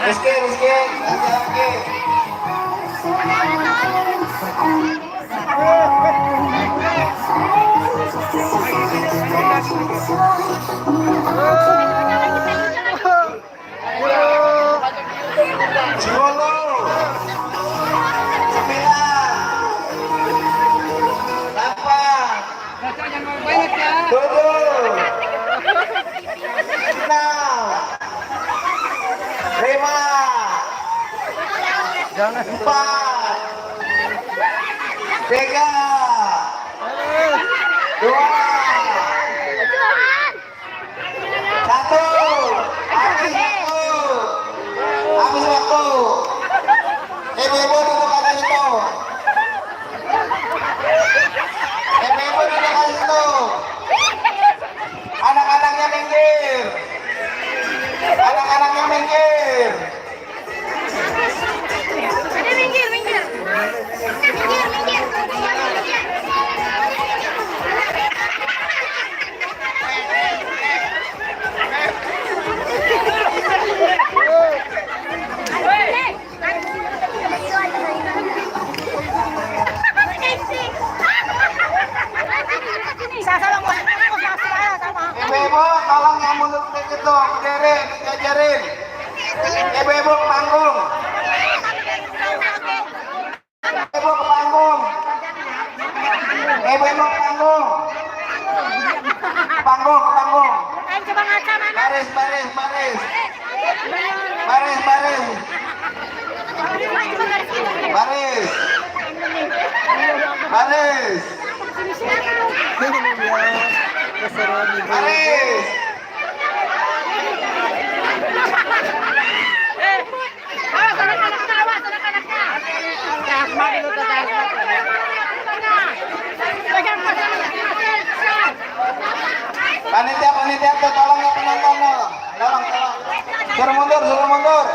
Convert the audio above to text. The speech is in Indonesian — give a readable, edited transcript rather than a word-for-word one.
Rizky, Rizky. Jangan 4, 3, 2, 1. Habis waktu. Ibu-ibu duduk atas situ. Ibu-ibu duduk atas situ. Anak-anaknya minggir. Anak-anaknya minggir. Ibu-ibu tolong yang mundur sedikit tuh, berdiri, dijajarin. Ibu-ibu ke panggung. Ibu ke panggung. Ibu-ibu ke panggung. Panggung. Baris. Panitia tuh tolong ya penonton lo. Tolong. Suruh mundur. Mundur.